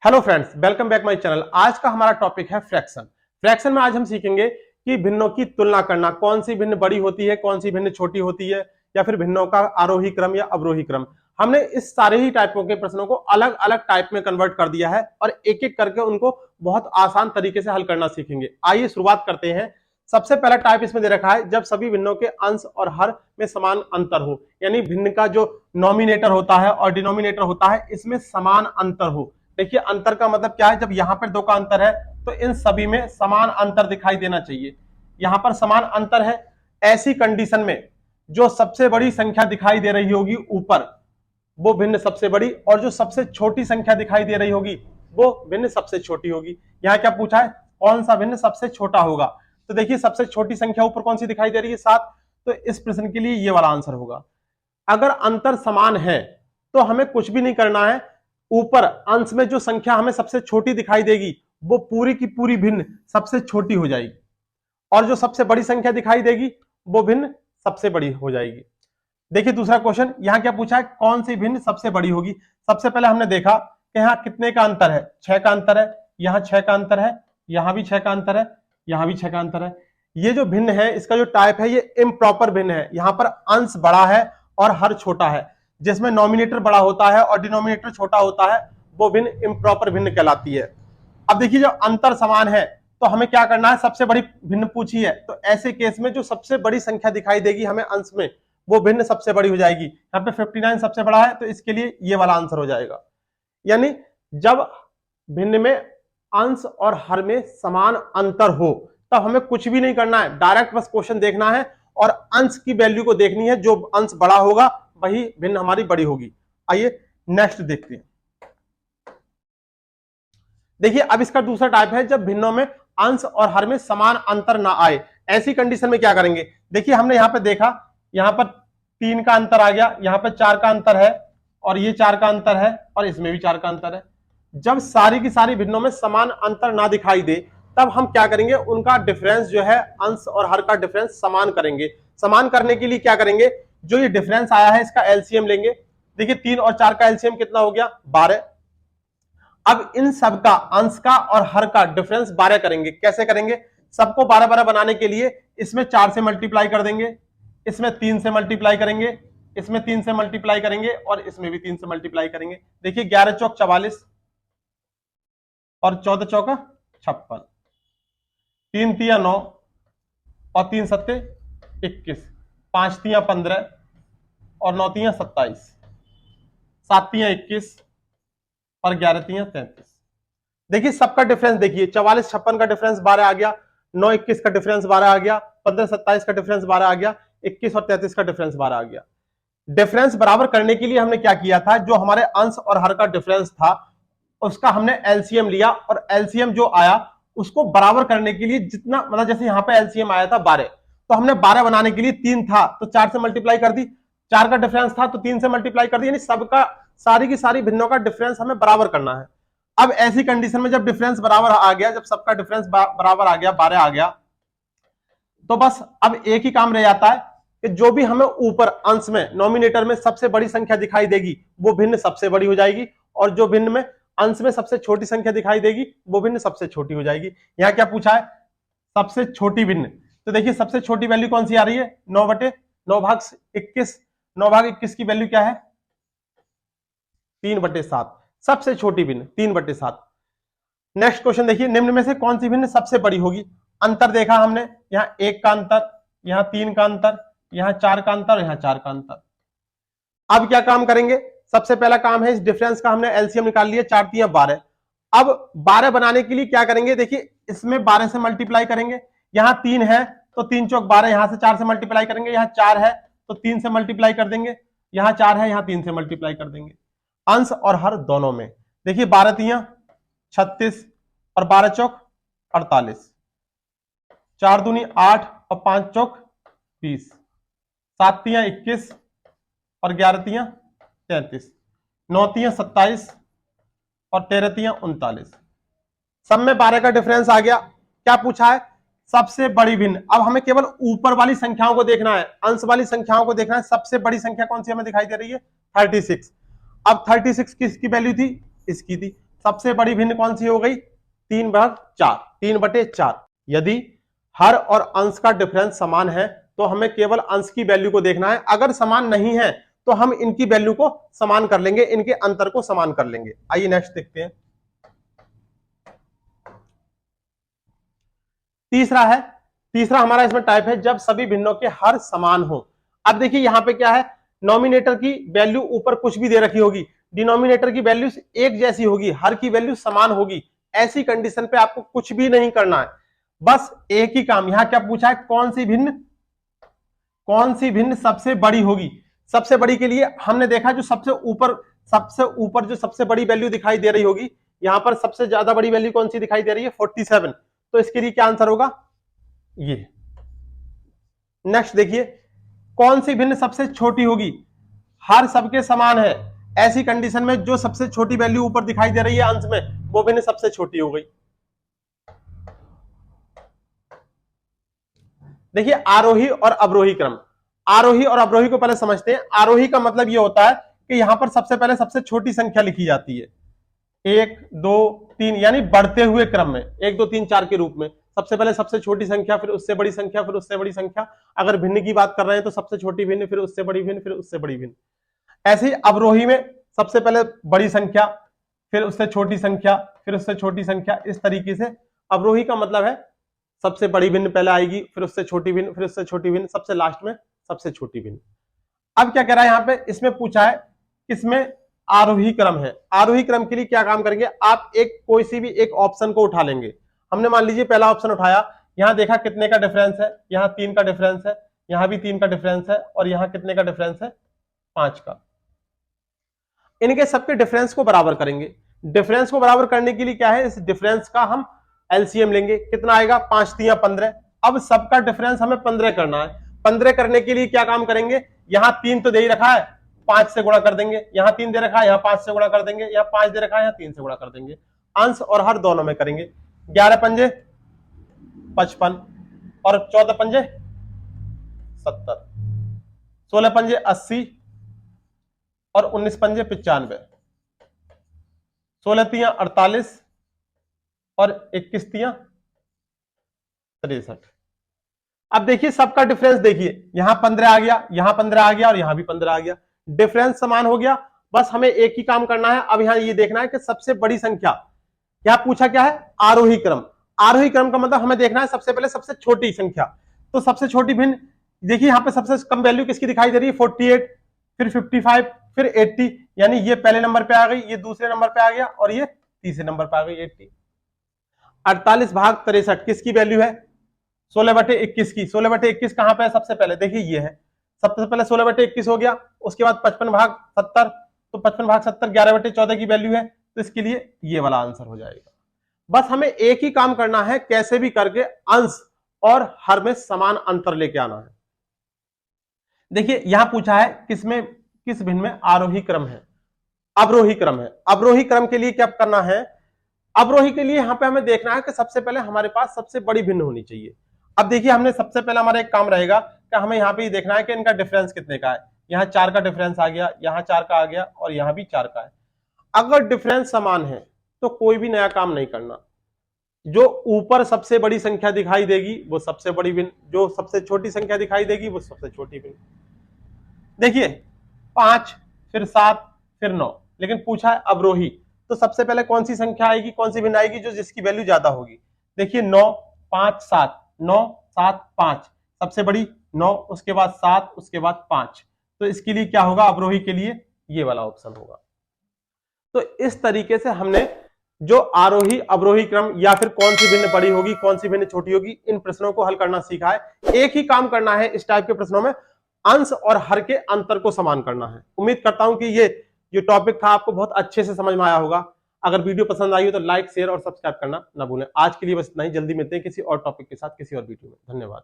Hello friends, welcome back my channel. आज का हमारा टॉपिक है फ्रैक्शन। फ्रैक्शन में आज हम सीखेंगे कि भिन्नों की तुलना करना, कौन सी भिन्न बड़ी होती है, कौन सी भिन्न छोटी होती है, या फिर भिन्नों का आरोही क्रम या अवरोही क्रम। हमने इस सारे ही टाइपों के प्रश्नों को अलग अलग टाइप में कन्वर्ट कर दिया है और एक एक करके उनको बहुत आसान तरीके से हल करना सीखेंगे। आइए शुरुआत करते हैं। सबसे पहला टाइप इसमें दे रखा है जब सभी भिन्नों के अंश और हर में समान अंतर हो, यानी भिन्न का जो नॉमिनेटर होता है और डिनोमिनेटर होता है इसमें समान अंतर हो। देखिए अंतर का मतलब क्या है, जब यहां पर दो का अंतर है तो इन सभी में समान अंतर दिखाई देना चाहिए। यहां पर समान अंतर है, ऐसी कंडीशन में जो सबसे बड़ी संख्या दिखाई दे रही होगी ऊपर वो भिन्न सबसे बड़ी, और जो सबसे छोटी संख्या दिखाई दे रही होगी वो भिन्न सबसे छोटी होगी। यहां क्या पूछा है, कौन सा भिन्न सबसे छोटा होगा। तो देखिए सबसे छोटी संख्या ऊपर कौन सी दिखाई दे रही है, 7। तो इस प्रश्न के लिए ये वाला आंसर होगा। अगर अंतर समान है तो हमें कुछ भी नहीं करना है, ऊपर अंश में जो संख्या हमें सबसे छोटी दिखाई देगी वो पूरी की पूरी भिन्न सबसे छोटी हो जाएगी, और जो सबसे बड़ी संख्या दिखाई देगी वो भिन्न सबसे बड़ी हो जाएगी। देखिए दूसरा क्वेश्चन, यहां क्या पूछा है, कौन सी भिन्न सबसे बड़ी होगी। सबसे पहले हमने देखा कि यहां कितने का अंतर है, 6 का अंतर है, यहां 6 का अंतर है, यहां भी 6 का अंतर है, यहां भी 6 का अंतर है। ये जो भिन्न है इसका जो टाइप है ये इम्प्रॉपर भिन्न है। यहां पर अंश बड़ा है और हर छोटा है, जिसमें नॉमिनेटर बड़ा होता है और डिनोमिनेटर छोटा होता है वो भिन्न इम्प्रॉपर भिन्न कहलाती है। अब देखिए जब अंतर समान है तो हमें क्या करना है, सबसे बड़ी भिन्न पूछी है तो ऐसे केस में जो सबसे बड़ी संख्या दिखाई देगी हमें अंश में वो भिन्न सबसे बड़ी हो जाएगी। यहाँ पे 59 सबसे बड़ा है तो इसके लिए ये वाला आंसर हो जाएगा। यानी जब भिन्न में अंश और हर में समान अंतर हो तब हमें कुछ भी नहीं करना है, डायरेक्ट बस क्वेश्चन देखना है और अंश की वैल्यू को देखनी है। जो अंश बड़ा होगा वही भिन्न हमारी बड़ी होगी। आइए नेक्स्ट देखते हैं। देखिए अब इसका दूसरा टाइप है जब भिन्नों में अंश और हर में समान अंतर ना आए। ऐसी कंडीशन में क्या करेंगे, देखिए हमने यहां पे देखा, यहां पर 3 का अंतर आ गया, यहां पर 4 का अंतर है, और ये 4 का अंतर है, और इसमें भी 4 का अंतर है। जब सारी की सारी भिन्नों में समान अंतर ना दिखाई दे तब हम क्या करेंगे, उनका डिफरेंस जो है अंश और हर का डिफरेंस समान करेंगे। समान करने के लिए क्या करेंगे, जो ये डिफरेंस आया है इसका एलसीएम लेंगे। देखिए 3 और 4 का एलसीएम कितना हो गया, 12। अब इन सब का अंश का और हर का डिफरेंस 12 करेंगे। कैसे करेंगे, सबको 12-12 बनाने के लिए इसमें 4 से मल्टीप्लाई कर देंगे, इसमें 3 से मल्टीप्लाई करेंगे, इसमें 3 से मल्टीप्लाई करेंगे, और इसमें भी 3 से मल्टीप्लाई करेंगे। देखिए 11 चौक 44 और 14 चौका 56, 3 तिया 9 और 3 सत्ते 21, 5 तिया 15 और 9 तिया 27, 7 तिया 21 और 11 तिया 33। देखिए सबका डिफरेंस देखिए, 44 56 का डिफरेंस 12 आ गया, 9 21 का डिफरेंस 12 आ गया, 15 27 का डिफरेंस 12 आ गया, 21 और 33 का डिफरेंस 12 आ गया। डिफरेंस बराबर करने के लिए हमने क्या किया था, जो हमारे अंश और हर का डिफरेंस था उसका हमने एलसीएम लिया, और एलसीएम जो आया उसको बराबर करने के लिए जितना, मतलब जैसे यहां पे एलसीएम आया था 12, तो हमने 12 बनाने के लिए 3 था तो 4 से मल्टीप्लाई कर दी, 4 का डिफरेंस था तो 3 से मल्टीप्लाई कर दी। यानी सबका सारी की सारी भिन्नों का डिफरेंस हमें बराबर करना है। अब ऐसी कंडीशन में जब डिफरेंस बराबर आ गया, जब सबका डिफरेंस बराबर आ गया, 12 आ गया, तो बस अब एक ही काम रह जाता है कि जो भी हमें ऊपर अंश में नॉमिनेटर में सबसे बड़ी संख्या दिखाई देगी वो भिन्न सबसे बड़ी हो जाएगी, और जो भिन्न में अंश में सबसे छोटी संख्या दिखाई देगी वो भिन्न सबसे छोटी हो जाएगी। यहां क्या पूछा है, सबसे छोटी भिन्न। तो देखिए सबसे छोटी वैल्यू कौन सी आ रही है, 9/9 भाग 21, 9 भाग 21 की वैल्यू क्या है, 3/7। सबसे छोटी भिन्न 3/7। नेक्स्ट क्वेश्चन देखिए, निम्न में से कौन सी भिन्न सबसे बड़ी होगी। अंतर देखा हमने, यहां 1 का अंतर, यहां 3 का अंतर, यहां 4 का अंतर, यहां 4 का अंतर। अब क्या काम करेंगे, सबसे पहला काम है इस डिफरेंस का हमने एलसीएम निकाल लिया, 4 तिया 12। अब 12 बनाने के लिए क्या करेंगे, देखिए इसमें 12 से मल्टीप्लाई करेंगे, यहां 3 है तो 3 चौक 12, यहां से 4 से मल्टीप्लाई करेंगे, यहां 4 है तो 3 से मल्टीप्लाई कर देंगे, यहां 4 है यहां 3 से मल्टीप्लाई कर देंगे। अंश और हर दोनों में देखिए 12 तिया 36 और 12 चौक 48, 4 दूनी 8 और 5 चौक 20, 7 तिया 21 और 11 तिया 33, 9 तिया 27 और 13 तिया 39। सब में 12 का डिफरेंस आ गया। क्या पूछा है, सबसे बड़ी भिन्न। अब हमें केवल ऊपर वाली संख्याओं को देखना है, अंश वाली संख्याओं को देखना है। सबसे बड़ी संख्या कौन सी हमें दिखाई दे रही है, 36। अब 36 किसकी वैल्यू थी, इसकी थी, सबसे बड़ी भिन्न कौन सी हो गई? 3/4, 3/4। यदि हर और अंश का डिफरेंस समान है तो हमें केवल अंश की वैल्यू को देखना है, अगर समान नहीं है तो हम इनकी वैल्यू को समान कर लेंगे, इनके अंतर को समान कर लेंगे। आइए नेक्स्ट देखते हैं। तीसरा हमारा इसमें टाइप है जब सभी भिन्नों के हर समान हो। अब देखिए यहां पे क्या है, नॉमिनेटर की वैल्यू ऊपर कुछ भी दे रखी होगी, डिनोमिनेटर की वैल्यू एक जैसी होगी, हर की वैल्यू समान होगी। ऐसी कंडीशन पे आपको कुछ भी नहीं करना है, बस एक ही काम। यहां क्या पूछा है, कौन सी भिन्न सबसे बड़ी होगी। सबसे बड़ी के लिए हमने देखा जो सबसे ऊपर जो सबसे बड़ी वैल्यू दिखाई दे रही होगी, यहां पर सबसे ज्यादा बड़ी वैल्यू कौन सी दिखाई दे रही है? 47। तो इसके लिए क्या आंसर होगा? ये। नेक्स्ट देखिए, कौन सी भिन्न सबसे छोटी होगी? हर सबके समान है, ऐसी कंडीशन में जो सबसे छोटी वैल्यू ऊपर दिखाई दे रही है अंश में, वो भिन्न सबसे छोटी हो गई। देखिए आरोही और अवरोही क्रम। आरोही और अवरोही को पहले समझते हैं। आरोही का मतलब यह होता है कि यहां पर सबसे पहले सबसे छोटी संख्या लिखी जाती है, 1 2 3, यानी बढ़ते हुए क्रम में 1 2 3 4 के रूप में। सबसे पहले सबसे छोटी संख्या, फिर उससे बड़ी संख्या, फिर उससे बड़ी संख्या। अगर भिन्न की बात कर रहे हैं तो सबसे छोटी भिन्न, फिर उससे बड़ी भिन्न, फिर उससे बड़ी भिन्न। ऐसे ही अवरोही में सबसे पहले बड़ी संख्या, फिर उससे छोटी संख्या, फिर उससे छोटी संख्या। इस तरीके से अवरोही का मतलब है सबसे बड़ी भिन्न पहले आएगी, फिर उससे छोटी भिन्न, फिर उससे छोटी भिन्न, सबसे लास्ट में सबसे छोटी भिन्न। अब क्या कह रहा है यहां पे, इसमें पूछा है किसमें आरोही क्रम है। आरोही क्रम के लिए क्या काम करेंगे आप, एक कोई सी भी एक ऑप्शन को उठा लेंगे। हमने मान लीजिए पहला ऑप्शन उठाया, यहां देखा कितने का डिफरेंस है, यहां 3 का डिफरेंस है, यहां भी 3 का डिफरेंस है, और यहां कितने का डिफरेंस है? 5 का। इनके सबके डिफरेंस को बराबर करेंगे। डिफरेंस को बराबर करने के लिए क्या है, इस डिफरेंस का हम एलसीएम लेंगे। कितना आएगा? 5 3 15। अब सबका डिफरेंस हमें 15 करना है। 15 करने के लिए क्या काम करेंगे, यहां 3 तो दे ही रखा है, 5 से गुणा कर देंगे। यहां 3 दे रखा है, यहां 5 से गुणा कर देंगे। यहां 5 दे रखा है, यहां 3 से गुणा कर देंगे। अंश और हर दोनों में करेंगे। 11 पंजे 55 और 14 पंजे 70, 16 पंजे 80 और 19 पंजे 95, 16 तियां 48 और 21 तियां 63। अब देखिए सबका डिफरेंस, देखिए यहां 15 आ गया, यहां 15 आ गया और यहां भी 15 आ गया। डिफरेंस समान हो गया। बस हमें एक ही काम करना है। अब यहां ये देखना है कि सबसे बड़ी संख्या, क्या पूछा क्या है? आरोही क्रम। आरोही क्रम का मतलब हमें देखना है सबसे पहले सबसे छोटी संख्या। तो सबसे छोटी भिन्न, देखिए यहां पे सबसे कम वैल्यू किसकी दिखाई दे रही है? 48, फिर 55, फिर 80, यानी ये पहले नंबर पे आ गई, ये दूसरे नंबर पे आ गया और ये तीसरे नंबर पे आ गई 80। 48 भाग 63 किसकी वैल्यू है? 16/21 की। 16/21 कहां पे है? सबसे पहले देखिए ये है, सबसे पहले 16/21 हो गया। उसके बाद 55 भाग 70, तो 55 भाग 70 11/14 की वैल्यू है, तो इसके लिए ये वाला आंसर हो जाएगा। बस हमें एक ही काम करना है, कैसे भी करके अंश और हर में समान अंतर लेके आना है। देखिए यहां पूछा है किसमें, किस भिन्न में आरोही क्रम है, अवरोही क्रम है। अवरोही क्रम के लिए क्या करना है? अवरोही के लिए यहां पे हमें देखना है कि सबसे पहले हमारे पास सबसे बड़ी भिन्न होनी चाहिए। अब देखिए हमने सबसे पहले हमारा एक काम रहेगा कि हमें यहां पे देखना है कि इनका डिफरेंस कितने का है। यहां 4 का डिफरेंस आ गया, यहां 4 का आ गया और यहां भी 4 का है। अगर डिफरेंस समान है तो कोई भी नया काम नहीं करना। जो ऊपर सबसे बड़ी संख्या दिखाई देगी वो सबसे बड़ी भिन्न, जो सबसे छोटी संख्या दिखाई देगी वो सबसे छोटी भिन्न। देखिए 5, फिर 7, फिर 9, लेकिन पूछा है अवरोही, तो सबसे पहले कौन सी संख्या आएगी, कौन सी भिन्न आएगी? जो जिसकी वैल्यू ज्यादा होगी। देखिए 9 5 7, 9 7 5, सबसे बड़ी 9, उसके बाद 7, उसके बाद 5। तो इसके लिए क्या होगा? अवरोही के लिए ये वाला ऑप्शन होगा। तो इस तरीके से हमने जो आरोही अवरोही क्रम या फिर कौन सी भिन्न बड़ी होगी, कौन सी भिन्न छोटी होगी, इन प्रश्नों को हल करना सीखा है। एक ही काम करना है इस टाइप के प्रश्नों में, अंश और हर के अंतर को समान करना है। उम्मीद करता हूं कि ये जो टॉपिक था आपको बहुत अच्छे से समझ में आया होगा। अगर वीडियो पसंद आई हो तो लाइक शेयर और सब्सक्राइब करना ना भूलें। आज के लिए बस इतना ही, जल्दी मिलते हैं किसी और टॉपिक के साथ किसी और वीडियो में। धन्यवाद।